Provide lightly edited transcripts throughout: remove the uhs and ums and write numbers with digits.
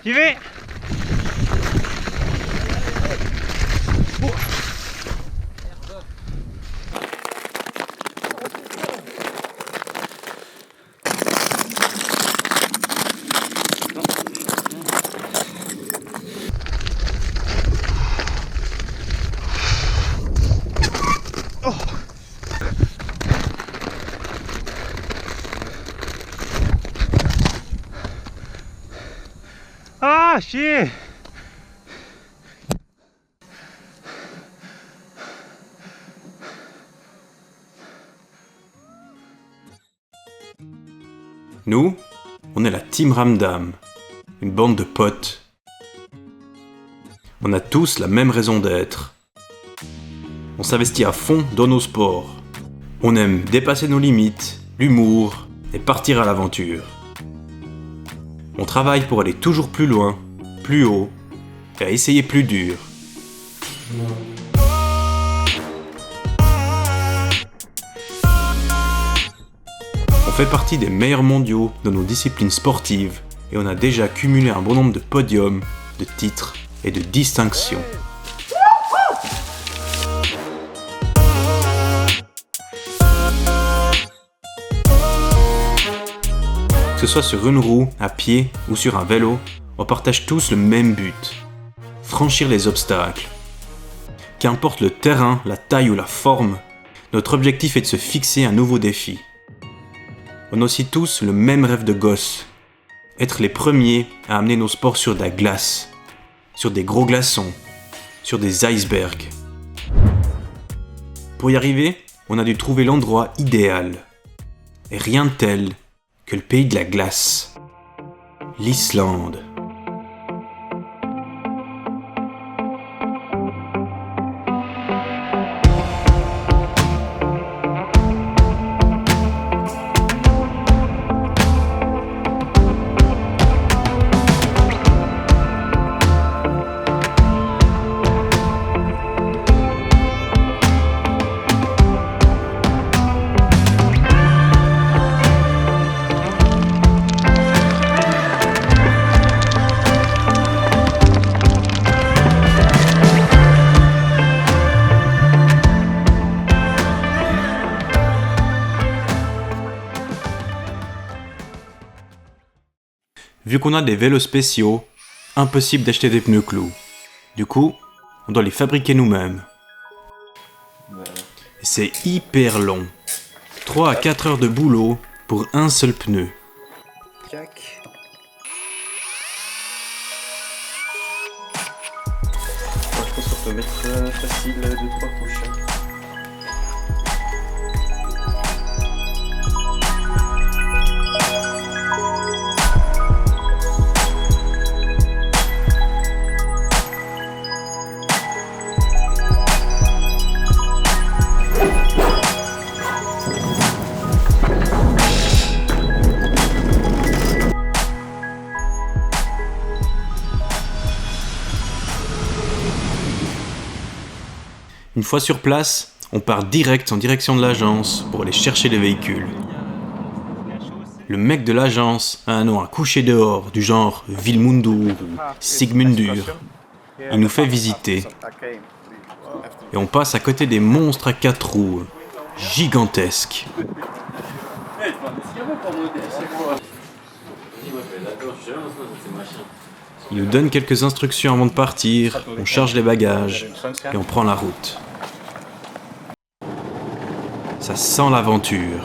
J'y vais. Ah, chier! Nous, on est la Team Ramdam, une bande de potes. On a tous la même raison d'être. On s'investit à fond dans nos sports. On aime dépasser nos limites, l'humour et partir à l'aventure. On travaille pour aller toujours plus loin, plus haut et à essayer plus dur. On fait partie des meilleurs mondiaux dans nos disciplines sportives et on a déjà cumulé un bon nombre de podiums, de titres et de distinctions. Que ce soit sur une roue, à pied ou sur un vélo, on partage tous le même but. Franchir les obstacles. Qu'importe le terrain, la taille ou la forme, notre objectif est de se fixer un nouveau défi. On a aussi tous le même rêve de gosse. Être les premiers à amener nos sports sur de la glace, sur des gros glaçons, sur des icebergs. Pour y arriver, on a dû trouver l'endroit idéal. Et rien de tel que le pays de la glace, l'Islande. Vu qu'on a des vélos spéciaux, impossible d'acheter des pneus clous. Du coup, on doit les fabriquer nous-mêmes. Et c'est hyper long. 3 à 4 heures de boulot pour un seul pneu. Jack. Je pense qu'on peut mettre facile 2-3 couches. Une fois sur place, on part direct en direction de l'agence pour aller chercher les véhicules. Le mec de l'agence a un nom à coucher dehors, du genre Vilmundur ou Sigmundur. Il nous fait visiter. Et on passe à côté des monstres à 4 roues, gigantesques. Il nous donne quelques instructions avant de partir, on charge les bagages et on prend la route. Ça sent l'aventure.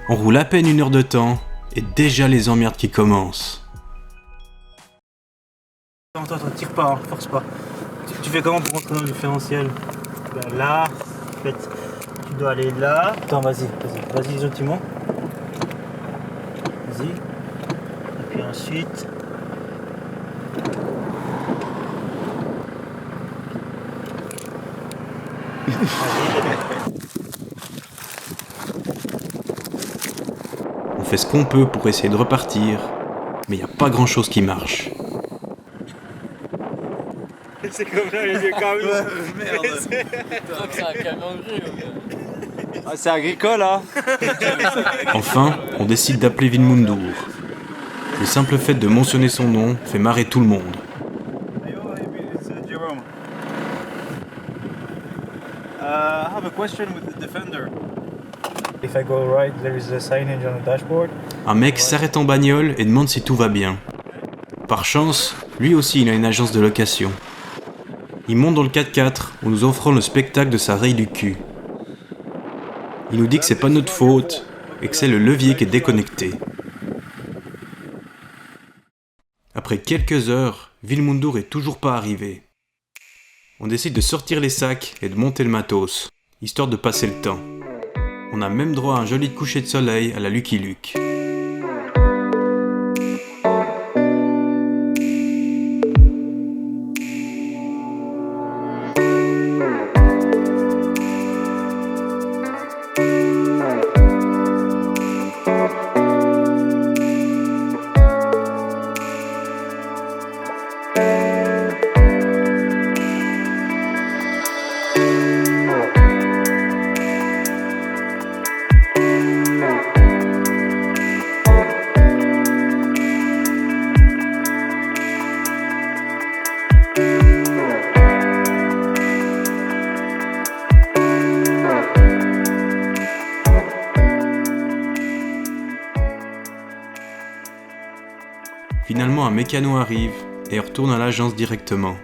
On roule à peine 1 heure de temps et déjà les emmerdes qui commencent. Attends, tire pas, hein, force pas. Tu fais comment pour rentrer dans le différentiel? Ben là, en fait, tu dois aller là. Attends, vas-y gentiment. Vas-y. Et puis ensuite. On fait ce qu'on peut pour essayer de repartir, mais il n'y a pas grand chose qui marche. C'est comme ça, les yeux comme ça. Merde. C'est un camion de grue. Ah, c'est agricole, hein. Enfin, on décide d'appeler Vilmundur. Le simple fait de mentionner son nom fait marrer tout le monde. It's Jerome. I have a question with the defender. If I go right, there is a signage on the dashboard. Un mec s'arrête en bagnole et demande si tout va bien. Par chance, lui aussi il a une agence de location. Il monte dans le 4x4 en nous offrant le spectacle de sa raye du cul. Il nous dit que c'est pas notre faute et que c'est le levier qui est déconnecté. Après quelques heures, Vilmundur est toujours pas arrivé. On décide de sortir les sacs et de monter le matos, histoire de passer le temps. On a même droit à un joli coucher de soleil à la Lucky Luke. Finalement, un mécano arrive et retourne à l'agence directement.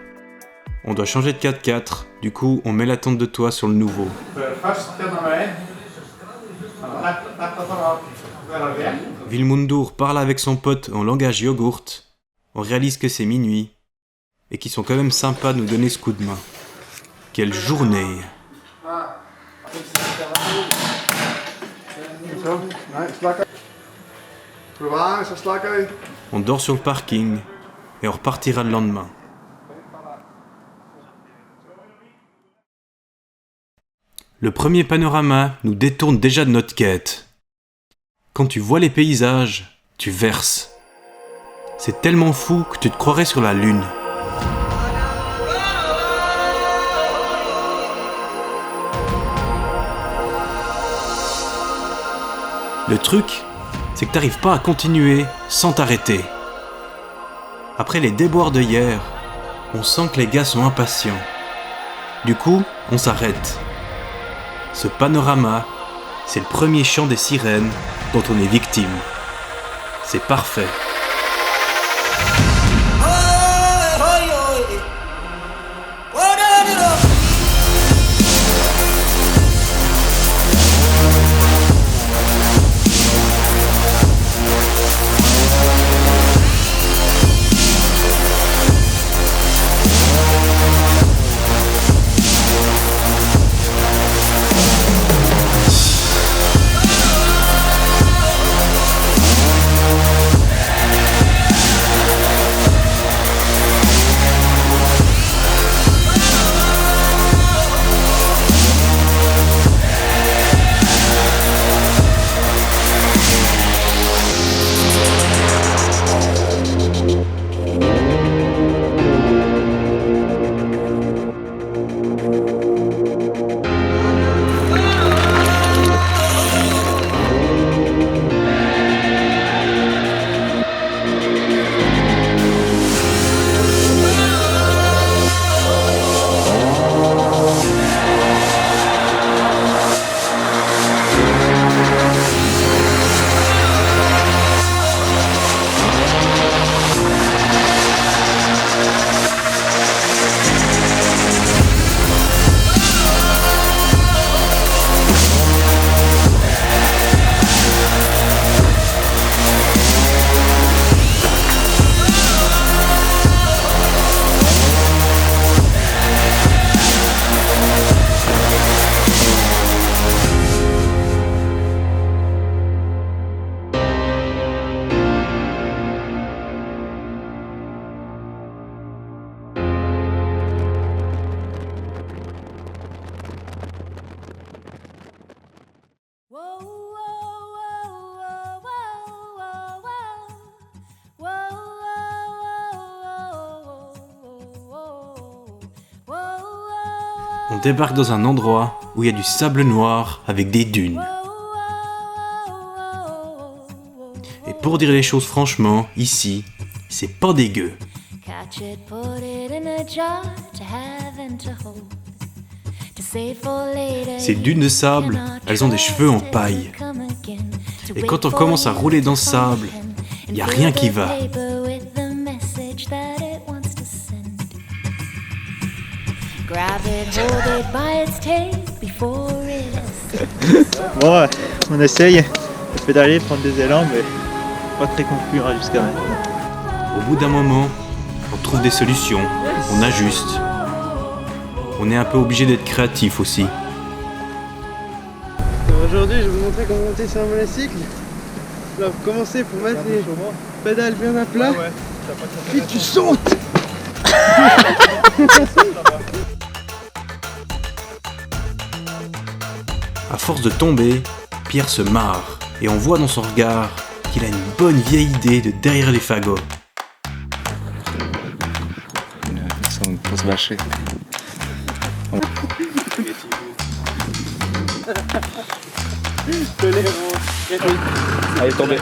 On doit changer de 4x4, du coup on met la tente de toit sur le nouveau. Vilmundur parle avec son pote en langage yogourt. On réalise que c'est minuit et qu'ils sont quand même sympas de nous donner ce coup de main. Quelle journée! On dort sur le parking et on repartira le lendemain. Le premier panorama nous détourne déjà de notre quête. Quand tu vois les paysages, tu verses. C'est tellement fou que tu te croirais sur la lune. Le truc, c'est que t'arrives pas à continuer sans t'arrêter. Après les déboires de hier, on sent que les gars sont impatients. Du coup, on s'arrête. Ce panorama, c'est le premier chant des sirènes dont on est victime. C'est parfait. On débarque dans un endroit où il y a du sable noir avec des dunes. Et pour dire les choses franchement, ici, c'est pas dégueu. Ces dunes de sable, elles ont des cheveux en paille. Et quand on commence à rouler dans le sable, y a rien qui va. Bon, on essaye de pédaler, prendre des élans, mais pas très concluant jusqu'à maintenant. Au bout d'un moment, on trouve des solutions, on ajuste. On est un peu obligé d'être créatif aussi. Aujourd'hui, je vais vous montrer comment monter sur un monocycle. Là, pour commencer, pour mettre les pédales bien à plat, puis tu sautes. À force de tomber, Pierre se marre et on voit dans son regard qu'il a une bonne vieille idée de derrière les fagots. Pour se bâcher. Allez, tombez.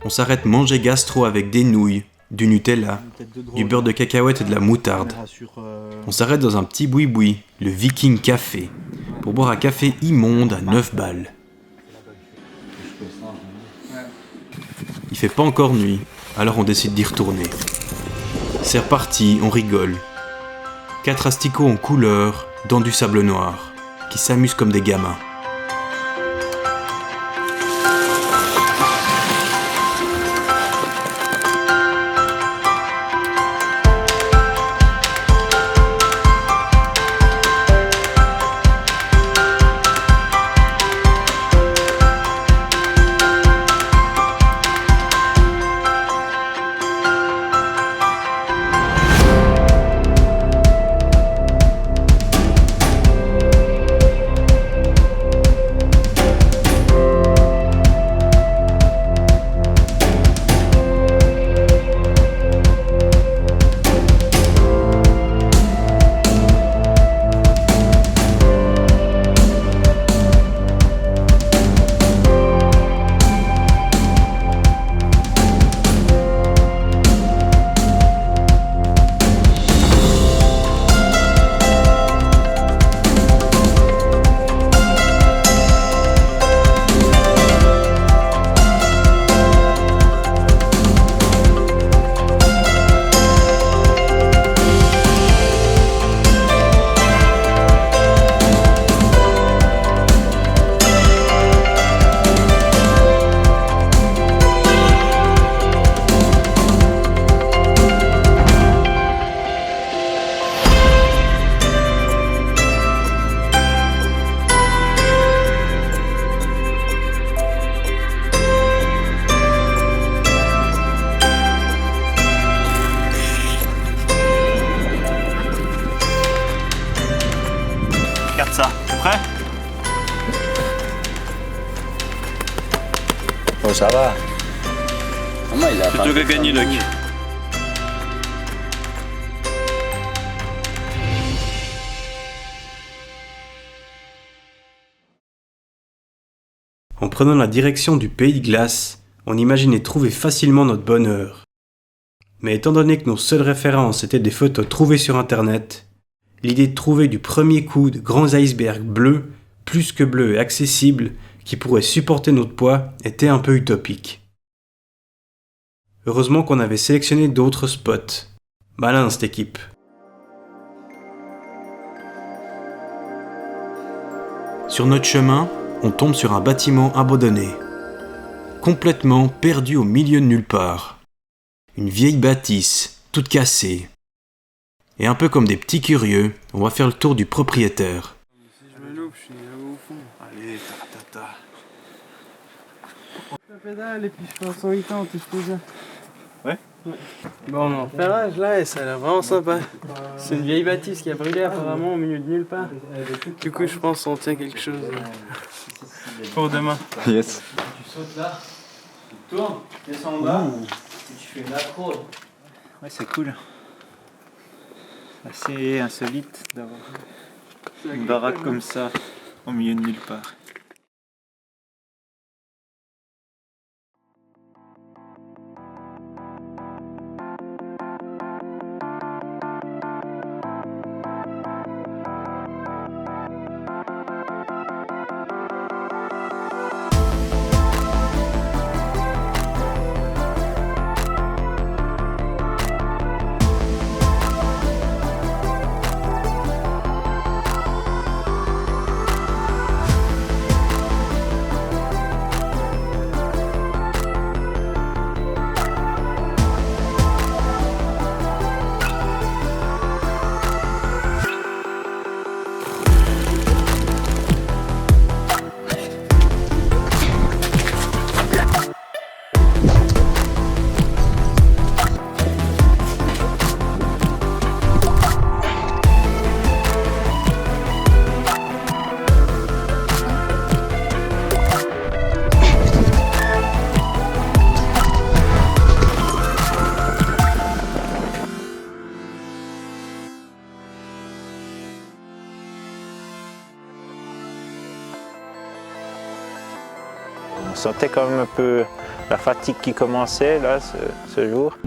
On s'arrête manger gastro avec des nouilles, du Nutella, du beurre de cacahuète et de la moutarde. On s'arrête dans un petit boui-boui, le Viking Café, pour boire un café immonde à 9 balles. Il fait pas encore nuit, alors on décide d'y retourner. C'est reparti, on rigole. 4 asticots en couleur, dans du sable noir, qui s'amusent comme des gamins. Regarde ça, t'es prêt? Oh, ça va. C'est toi qui as gagné, Luc. En prenant la direction du pays de glace, on imaginait trouver facilement notre bonheur. Mais étant donné que nos seules références étaient des photos trouvées sur internet, l'idée de trouver du premier coup de grands icebergs bleus, plus que bleus et accessibles, qui pourraient supporter notre poids, était un peu utopique. Heureusement qu'on avait sélectionné d'autres spots. Malin cette équipe. Sur notre chemin, on tombe sur un bâtiment abandonné, complètement perdu au milieu de nulle part. Une vieille bâtisse, toute cassée. Et un peu comme des petits curieux, on va faire le tour du propriétaire. Si je me loupe, je suis là au fond. Allez, ta. pédale et puis je pense en 8 ans, tout se bien. Ouais. Bon, on en repérage là et ça a l'air vraiment sympa. C'est une vieille bâtisse qui a brûlé apparemment au milieu de nulle part. Du coup, je pense qu'on tient quelque chose pour demain. Yes. Tu sautes là, tu tournes, tu descends en bas, et tu fais une accro. Ouais, c'est cool. Assez insolite d'avoir une baraque comme ça au milieu de nulle part. On sentait quand même un peu la fatigue qui commençait là ce jour.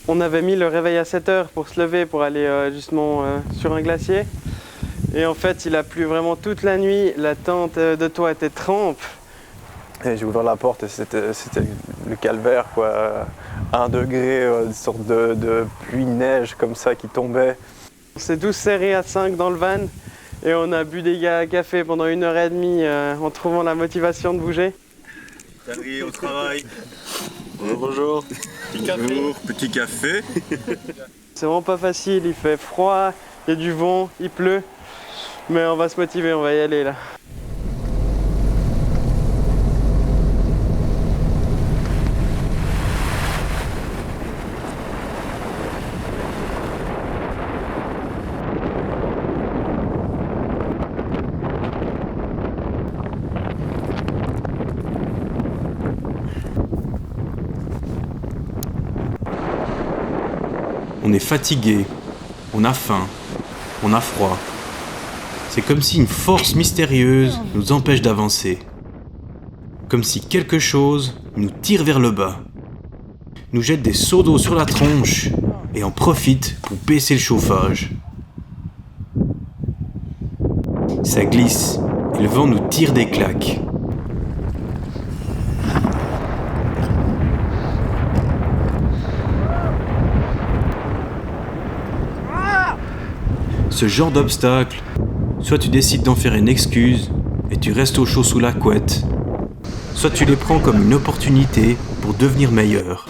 On avait mis le réveil à 7 h pour se lever pour aller justement sur un glacier. Et en fait, il a plu vraiment toute la nuit. La tente de toit était trempe. Et j'ai ouvert la porte et c'était le calvaire, quoi. 1 degré, une sorte de pluie-neige comme ça qui tombait. On s'est tous serrés à 5 dans le van et on a bu des cafés pendant 1h30 en trouvant la motivation de bouger. Salut, au travail. Bonjour. Petit café. C'est vraiment pas facile, il fait froid, il y a du vent, il pleut. Mais on va se motiver, on va y aller là. On est fatigué, on a faim, on a froid. C'est comme si une force mystérieuse nous empêche d'avancer. Comme si quelque chose nous tire vers le bas, nous jette des seaux d'eau sur la tronche et en profite pour baisser le chauffage. Ça glisse et le vent nous tire des claques. ce genre d'obstacle, soit tu décides d'en faire une excuse et tu restes au chaud sous la couette, soit tu les prends comme une opportunité pour devenir meilleur.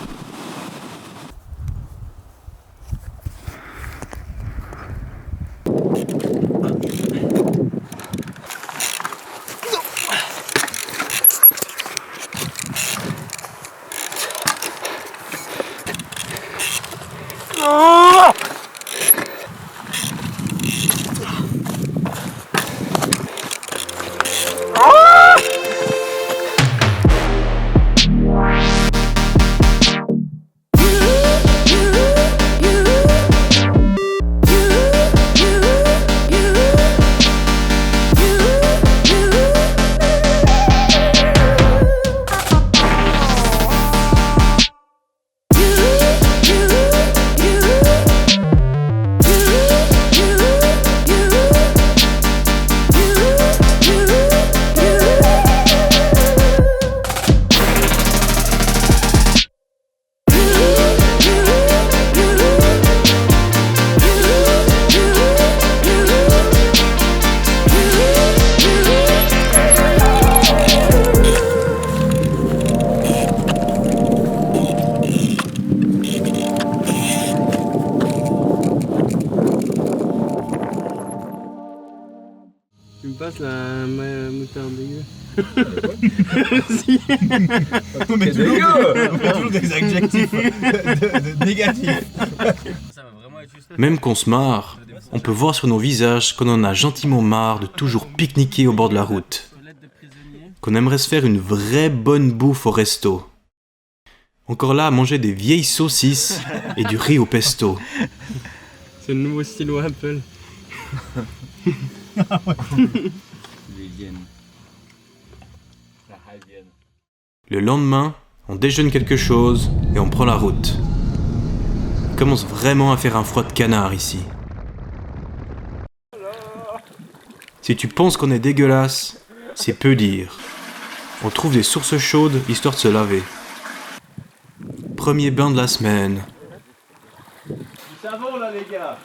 Tu me passes la moutarde dégueu. Mais toujours des adjectifs négatifs. Même qu'on se marre, on peut voir sur nos visages qu'on en a gentiment marre de toujours pique-niquer au bord de la route. Qu'on aimerait se faire une vraie bonne bouffe au resto. Encore là à manger des vieilles saucisses et du riz au pesto. C'est le nouveau stylo Apple. Le lendemain, on déjeune quelque chose et on prend la route. Il commence vraiment à faire un froid de canard ici. Si tu penses qu'on est dégueulasse, c'est peu dire. On trouve des sources chaudes histoire de se laver. Premier bain de la semaine. Du savon là les gars.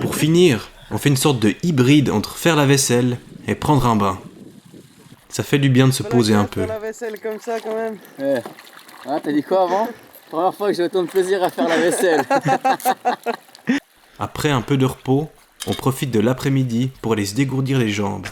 Pour finir, on fait une sorte de hybride entre faire la vaisselle et prendre un bain. Ça fait du bien de se poser un peu. Faire la vaisselle comme ça quand même. Ouais. Ah, t'as dit quoi avant? Première fois que j'ai autant de plaisir à faire la vaisselle. Après un peu de repos, on profite de l'après-midi pour aller se dégourdir les jambes.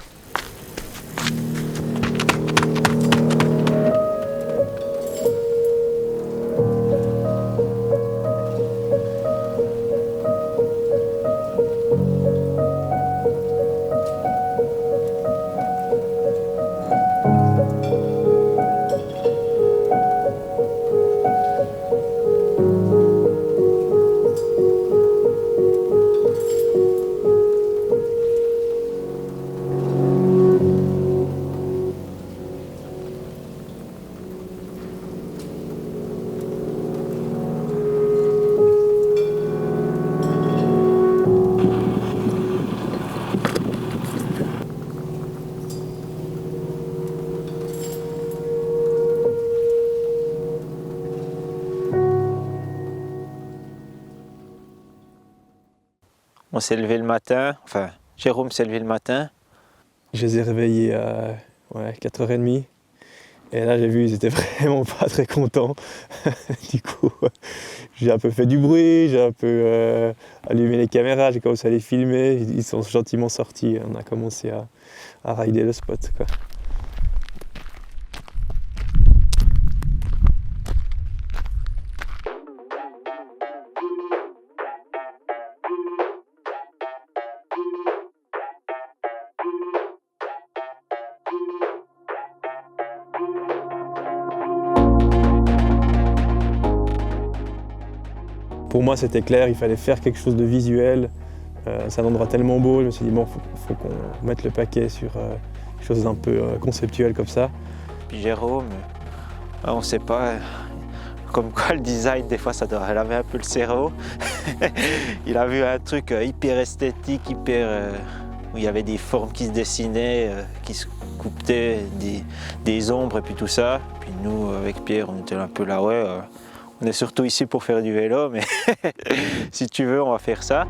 On s'est levé le matin, enfin Jérôme s'est levé le matin. Je les ai réveillés à 4h30. Et là j'ai vu, ils étaient vraiment pas très contents. Du coup, j'ai un peu fait du bruit, j'ai un peu allumé les caméras, j'ai commencé à les filmer. Ils sont gentiment sortis, on a commencé à rider le spot, quoi. Pour moi, c'était clair, il fallait faire quelque chose de visuel. C'est un endroit tellement beau, je me suis dit, bon, faut qu'on mette le paquet sur quelque chose d'un peu conceptuel comme ça. Puis Jérôme, on ne sait pas, comme quoi le design, des fois, ça doit laver un peu le cerveau. Il a vu un truc hyper esthétique, où il y avait des formes qui se dessinaient, qui se coupaient, des ombres et puis tout ça. Puis nous, avec Pierre, on était un peu là, ouais. On est surtout ici pour faire du vélo, mais si tu veux, on va faire ça.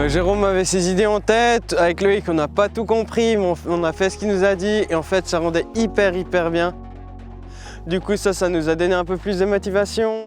Jérôme avait ses idées en tête, avec Loïc on n'a pas tout compris, mais on a fait ce qu'il nous a dit et en fait ça rendait hyper bien. Du coup ça nous a donné un peu plus de motivation.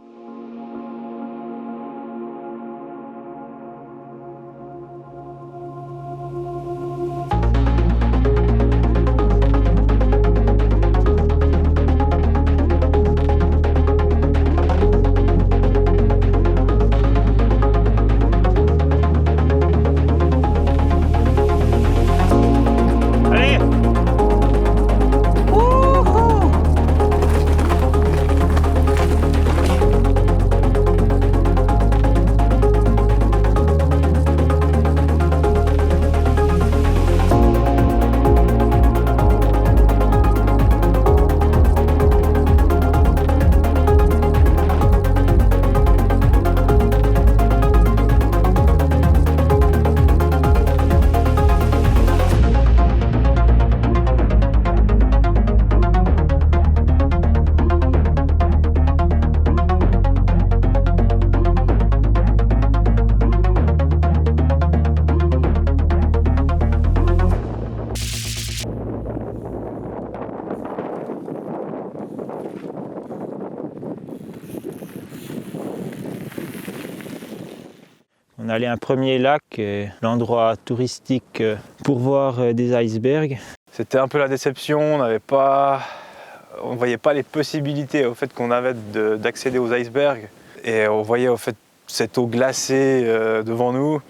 On allait à un premier lac, l'endroit touristique pour voir des icebergs. C'était un peu la déception, on ne voyait pas les possibilités au fait qu'on avait d'accéder aux icebergs. Et on voyait au fait cette eau glacée devant nous,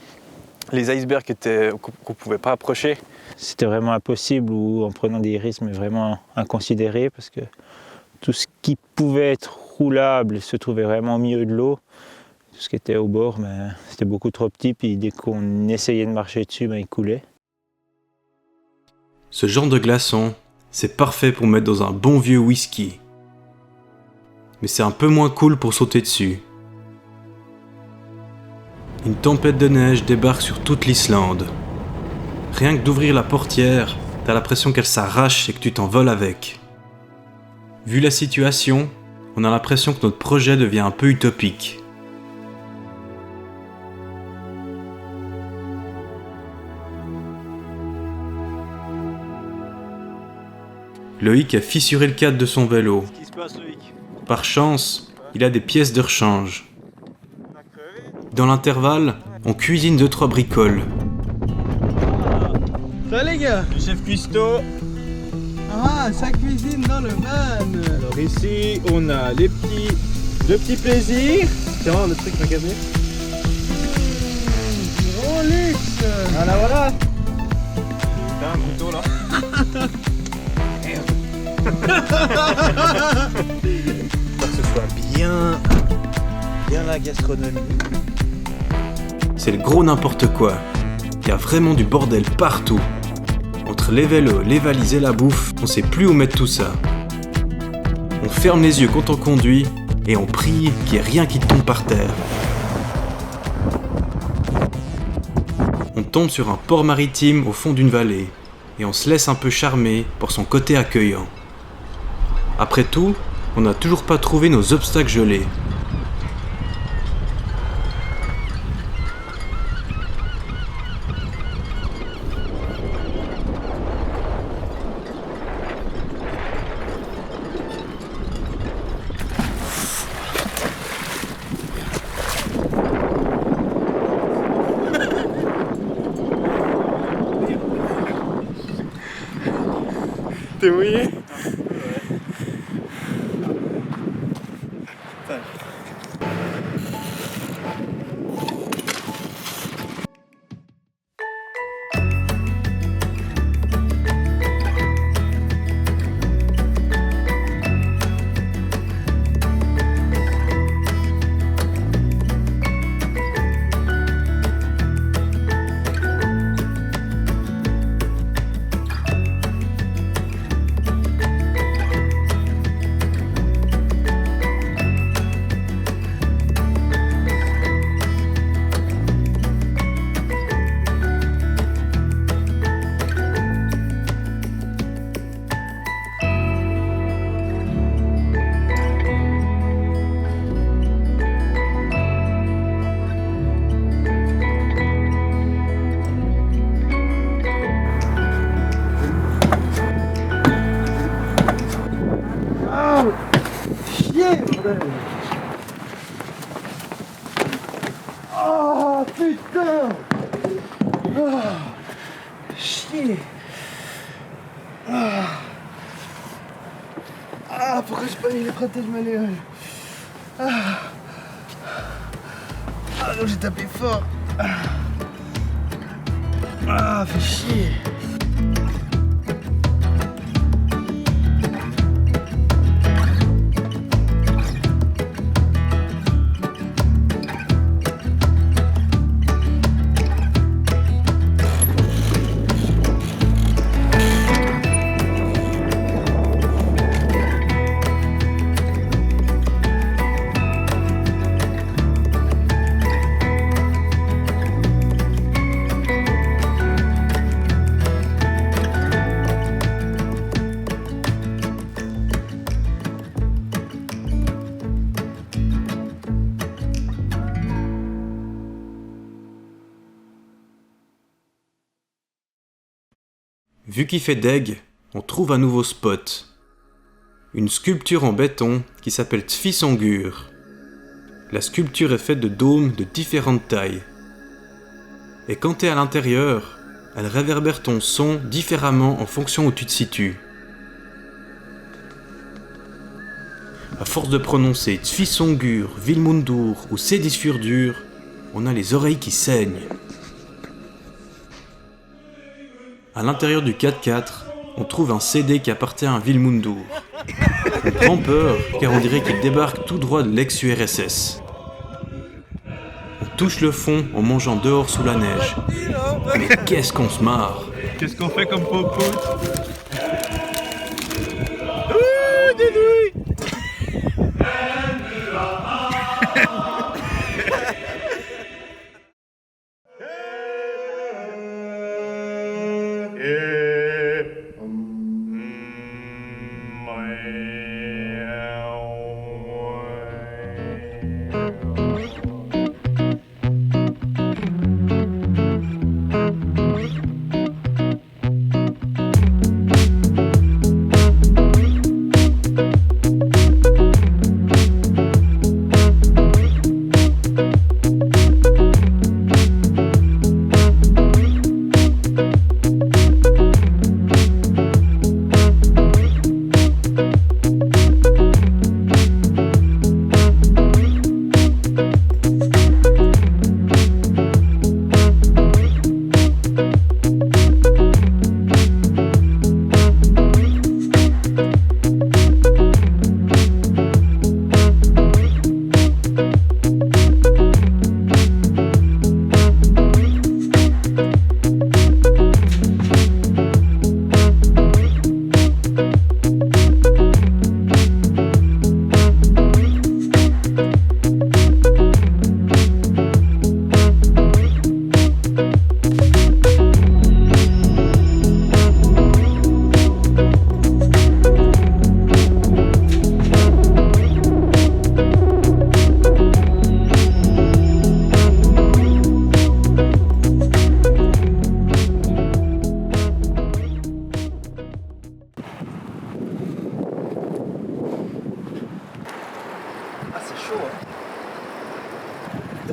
les icebergs qu'on ne pouvait pas approcher. C'était vraiment impossible ou en prenant des risques mais vraiment inconsidérés parce que tout ce qui pouvait être roulable se trouvait vraiment au milieu de l'eau. Tout ce qui était au bord, c'était beaucoup trop petit, puis dès qu'on essayait de marcher dessus, il coulait. Ce genre de glaçon, c'est parfait pour mettre dans un bon vieux whisky. Mais c'est un peu moins cool pour sauter dessus. Une tempête de neige débarque sur toute l'Islande. Rien que d'ouvrir la portière, t'as l'impression qu'elle s'arrache et que tu t'envoles avec. Vu la situation, on a l'impression que notre projet devient un peu utopique. Loïc a fissuré le cadre de son vélo. Qu'est-ce qui se passe, Loïc? Par chance, il a des pièces de rechange. Dans l'intervalle, on cuisine 2-3 bricoles. Ça les gars. Le chef cuistot. Ah, ça cuisine dans le van. Alors ici, on a le petit plaisir. Tiens, le truc magasin. Gros luxe. Voilà. T'as un couteau là. Pour que ce soit bien la gastronomie. C'est le gros n'importe quoi. Il y a vraiment du bordel partout. Entre les vélos, les valises et la bouffe, on sait plus où mettre tout ça. On ferme les yeux quand on conduit et on prie qu'il n'y ait rien qui tombe par terre. On tombe sur un port maritime au fond d'une vallée et on se laisse un peu charmer pour son côté accueillant. Après tout, on n'a toujours pas trouvé nos obstacles gelés. T'es mouillé? putain! Chier! Pourquoi j'ai pas mis les protèges manuels? Non, j'ai tapé fort! Fait chier! Vu qu'il fait deg, on trouve un nouveau spot. Une sculpture en béton qui s'appelle Tfisongur. La sculpture est faite de dômes de différentes tailles. Et quand t'es à l'intérieur, elle réverbère ton son différemment en fonction où tu te situes. À force de prononcer Tfisongur, Vilmundur ou Sedisfurdur, on a les oreilles qui saignent. À l'intérieur du 4x4, on trouve un CD qui appartient à Vilmundur. On prend peur car on dirait qu'il débarque tout droit de l'ex-URSS. On touche le fond en mangeant dehors sous la neige. Mais qu'est-ce qu'on se marre! Qu'est-ce qu'on fait comme popote?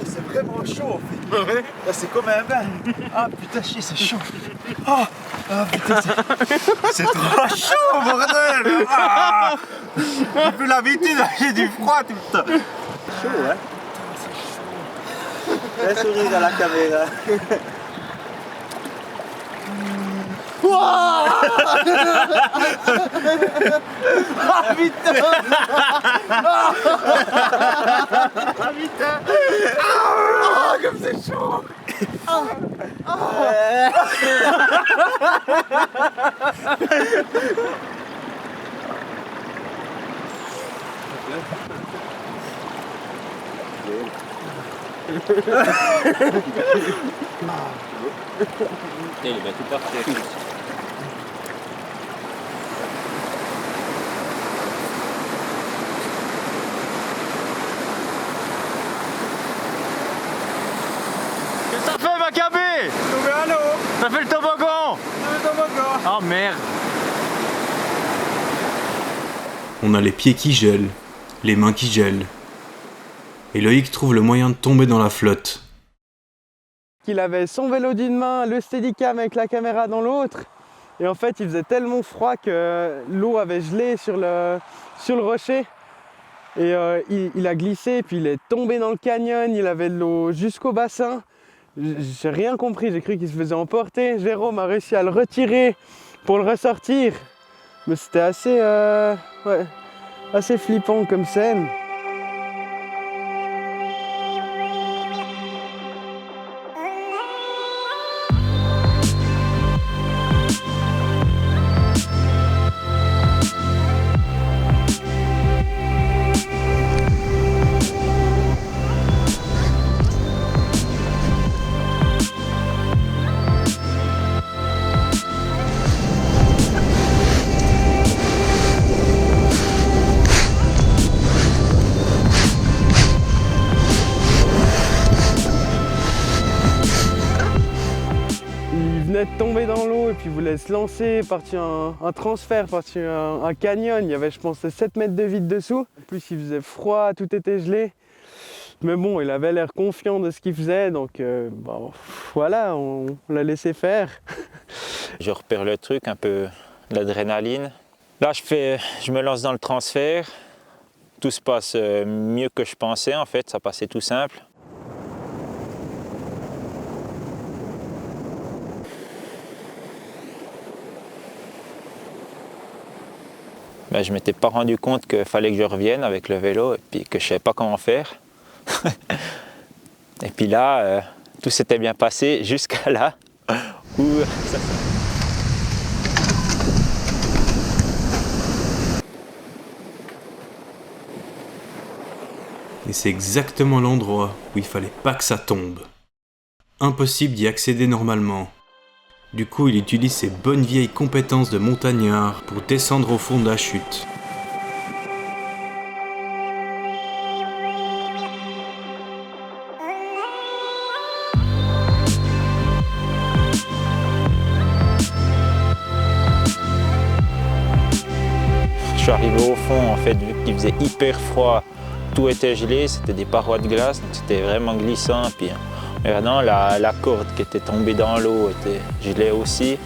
C'est vraiment chaud en fait. Là c'est comme un bain. Ah putain chier c'est chaud. Ah putain c'est trop chaud bordel. J'ai plus l'habitude, j'ai du froid tout le temps. Chaud hein. Fais sourire à la caméra. Ah putain. Ah putain. Ah comme c'est chaud. Il va tout partir. Qu'est-ce que ça fait, Macabé? Ça fait le toboggan. Oh merde. On a les pieds qui gèlent, les mains qui gèlent. Et Loïc trouve le moyen de tomber dans la flotte. qu'il avait son vélo d'une main, le steadicam avec la caméra dans l'autre. Et en fait, il faisait tellement froid que l'eau avait gelé sur le rocher. Et il a glissé, puis il est tombé dans le canyon, il avait de l'eau jusqu'au bassin. J'ai rien compris, j'ai cru qu'il se faisait emporter. Jérôme a réussi à le retirer pour le ressortir. Mais c'était assez, assez flippant comme scène. De tomber dans l'eau et puis voulait se lancer, partir un transfert, partir un canyon. Il y avait, je pense, 7 mètres de vide dessous. En plus, il faisait froid, tout était gelé. Mais bon, il avait l'air confiant de ce qu'il faisait, donc voilà, on l'a laissé faire. Je repère le truc, un peu l'adrénaline. Là, je me lance dans le transfert. Tout se passe mieux que je pensais, en fait, ça passait tout simple. Ben, je ne m'étais pas rendu compte qu'il fallait que je revienne avec le vélo et puis que je ne savais pas comment faire. Et puis là, tout s'était bien passé jusqu'à là où... Et c'est exactement l'endroit où il fallait pas que ça tombe. Impossible d'y accéder normalement. Du coup, il utilise ses bonnes vieilles compétences de montagnard pour descendre au fond de la chute. Je suis arrivé au fond, en fait, vu qu'il faisait hyper froid, tout était gelé, c'était des parois de glace, donc c'était vraiment glissant. Puis, regardant, la corde qui était tombée dans l'eau était gelée aussi.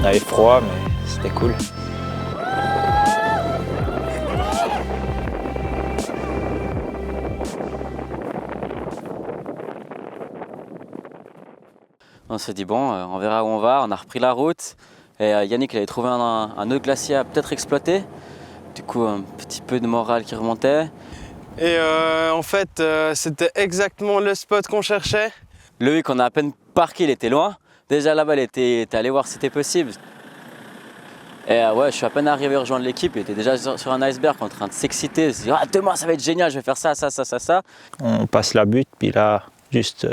On avait froid, mais c'était cool. On s'est dit bon, on verra où on va, on a repris la route et Yannick il avait trouvé un autre glacier à peut-être exploiter. Du coup un petit peu de morale qui remontait. Et en fait c'était exactement le spot qu'on cherchait. Loïc on a à peine parqué, il était loin. Déjà là-bas il était allé voir si c'était possible. Et ouais, je suis à peine arrivé à rejoindre l'équipe, il était déjà sur un iceberg en train de s'exciter. Il se dit ah, demain ça va être génial, je vais faire ça. On passe la butte, puis là, juste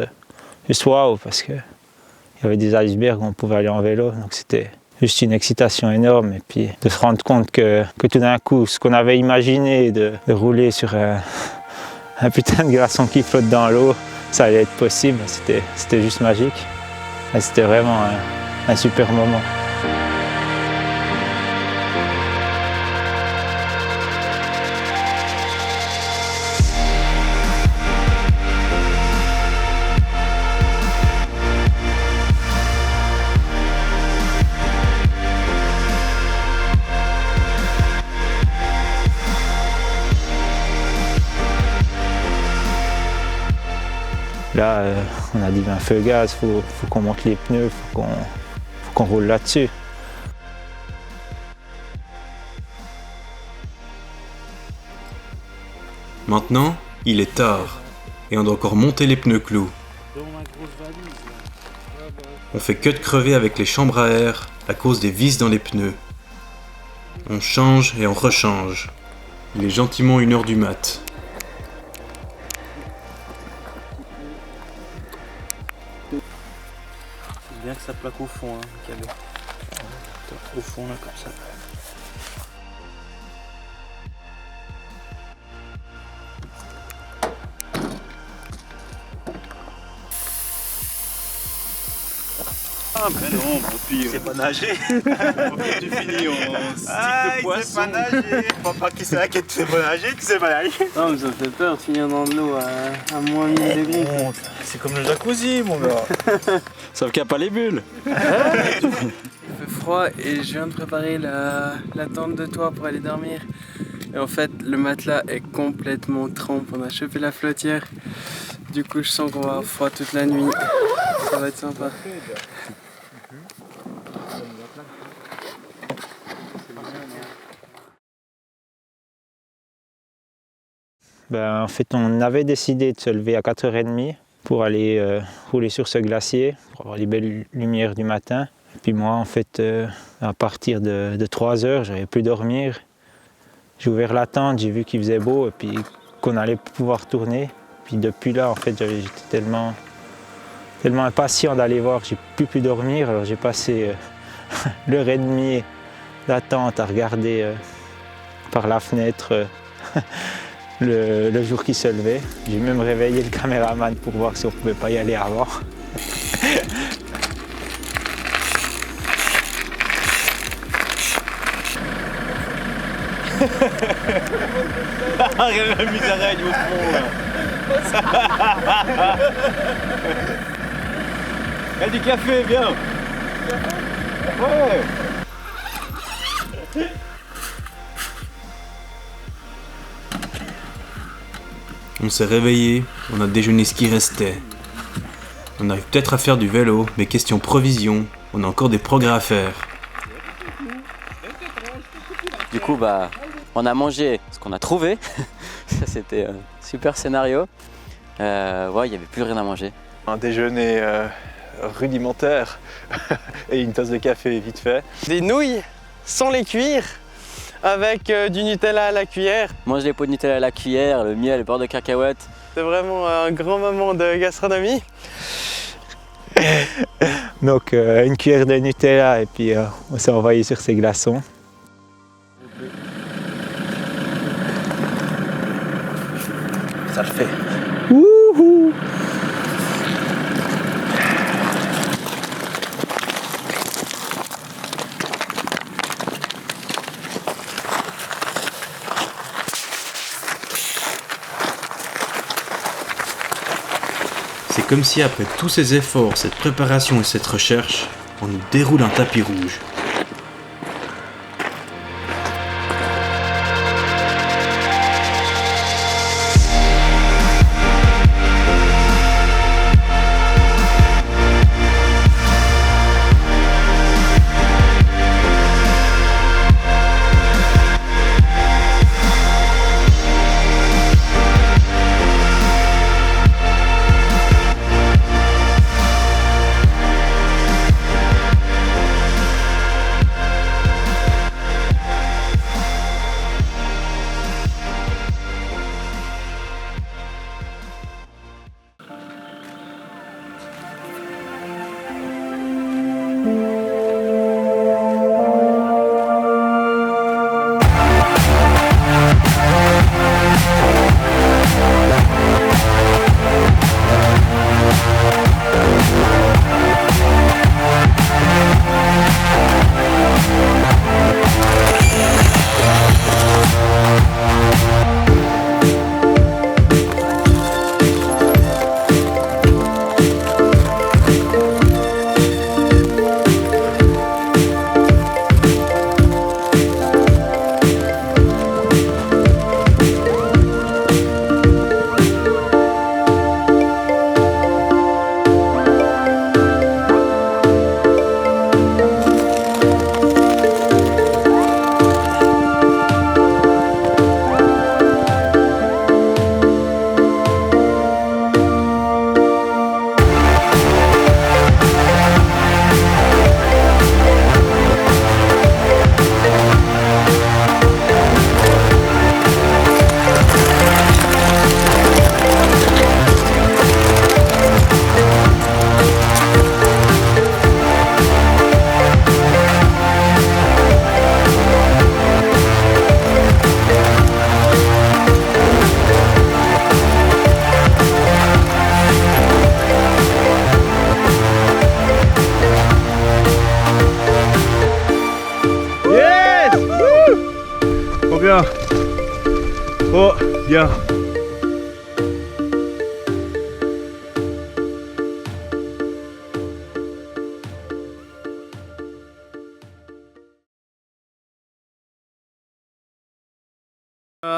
waouh, parce que il y avait des icebergs où on pouvait aller en vélo, donc c'était juste une excitation énorme. Et puis de se rendre compte que tout d'un coup, ce qu'on avait imaginé de rouler sur un putain de glaçon qui flotte dans l'eau, ça allait être possible, c'était juste magique. Et c'était vraiment un super moment. Là, on a dit ben, feu gaz, faut qu'on monte les pneus, faut qu'on roule là-dessus. Maintenant, il est tard, et on doit encore monter les pneus clous. On fait que de crever avec les chambres à air à cause des vis dans les pneus. On change et on rechange. Il est gentiment 1h du mat. C'est bien que ça plaque au fond, hein, le cadeau. Au fond, là, comme ça. Ah, mais non, au pire. C'est pas nager. Au pire, tu finis en stick de poisson. Tu sais pas nager. Papa qui s'inquiète, tu sais pas nager, tu sais pas nager. Non, mais ça me fait peur de finir dans de l'eau à moins 1000 degrés. C'est comme le jacuzzi, mon gars. Sauf qu'il n'y a pas les bulles. Il fait froid et je viens de préparer la tente de toit pour aller dormir. Et en fait, le matelas est complètement trempe. On a chopé la flottille. Du coup, je sens qu'on va avoir froid toute la nuit. Ça va être sympa. En fait, on avait décidé de se lever à 4h30 pour aller rouler sur ce glacier, pour avoir les belles lumières du matin. Et puis moi, en fait, à partir de 3h, j'avais pu dormir. J'ai ouvert la tente, j'ai vu qu'il faisait beau et puis qu'on allait pouvoir tourner. Puis depuis là, en fait, j'étais tellement impatient d'aller voir, j'ai plus pu dormir. Alors j'ai passé l'heure et demie d'attente à regarder par la fenêtre le jour qui se levait. J'ai même réveillé le caméraman pour voir si on pouvait pas y aller avant. Regarde la musaraigne au fond, là. Il y a du café, viens. Ouais. On s'est réveillé, on a déjeuné ce qui restait. On arrive peut-être à faire du vélo, mais question provision, on a encore des progrès à faire. Du coup, on a mangé ce qu'on a trouvé. Ça, c'était un super scénario. Il n'y avait plus rien à manger. Un déjeuner rudimentaire et une tasse de café vite fait. Des nouilles sans les cuire, avec du Nutella à la cuillère. Mange les pots de Nutella à la cuillère, le miel, le beurre de cacahuète. C'est vraiment un grand moment de gastronomie. Donc une cuillère de Nutella et puis on s'est envoyé sur ces glaçons. Ça le fait. Wouhou! C'est comme si après tous ces efforts, cette préparation et cette recherche, on nous déroule un tapis rouge.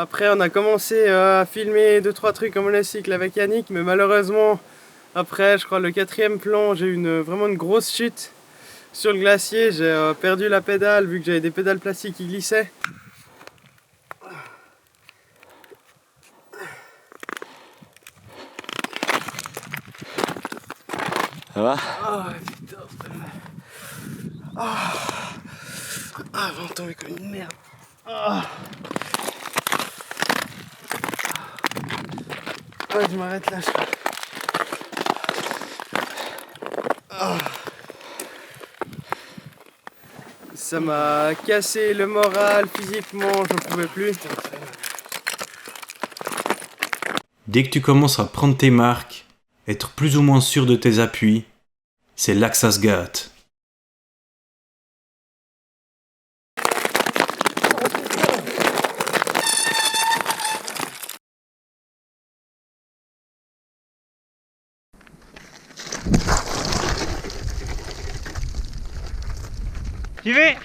Après on a commencé à filmer 2-3 trucs en monocycle avec Yannick, mais malheureusement après je crois le 4e plan j'ai eu vraiment une grosse chute sur le glacier. J'ai perdu la pédale vu que j'avais des pédales plastiques qui glissaient. Ça va? Ah putain. Ah, j'en tombais comme une merde. Ah, ouais, je m'arrête là. Ah. Ça m'a cassé le moral physiquement, j'en pouvais plus. Dès que tu commences à prendre tes marques, être plus ou moins sûr de tes appuis, c'est là que ça se gâte. J'y vais.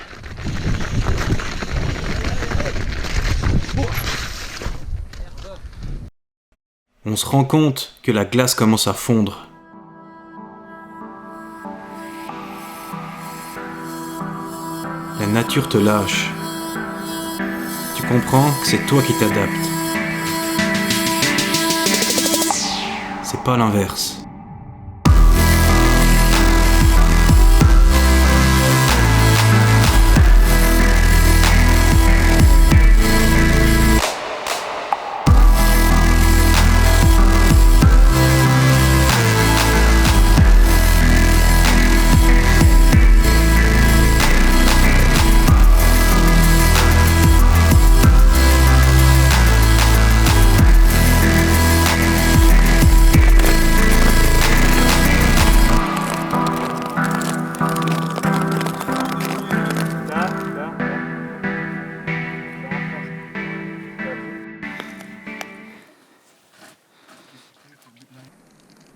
On se rend compte que la glace commence à fondre. La nature te lâche. Tu comprends que c'est toi qui t'adaptes. C'est pas l'inverse.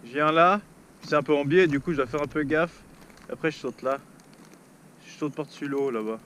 Je viens là, c'est un peu en biais, du coup je dois faire un peu gaffe. Après je saute là. Je saute par-dessus l'eau là-bas.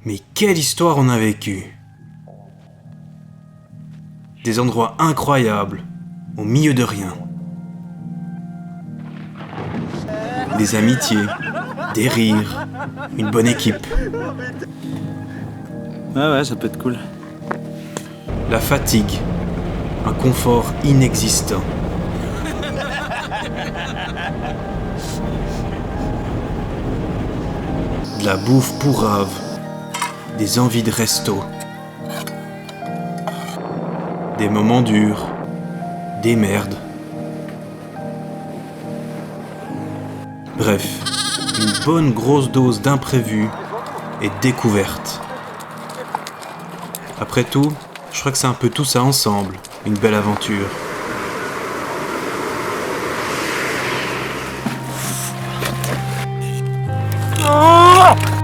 Mais quelle histoire on a vécue! Des endroits incroyables, au milieu de rien. Des amitiés, des rires, une bonne équipe. Ouais, ça peut être cool. La fatigue, un confort inexistant. De la bouffe pourrave, des envies de resto. Des moments durs, des merdes. Bref, une bonne grosse dose d'imprévu et de découverte. Après tout, je crois que c'est un peu tout ça ensemble, une belle aventure. Oh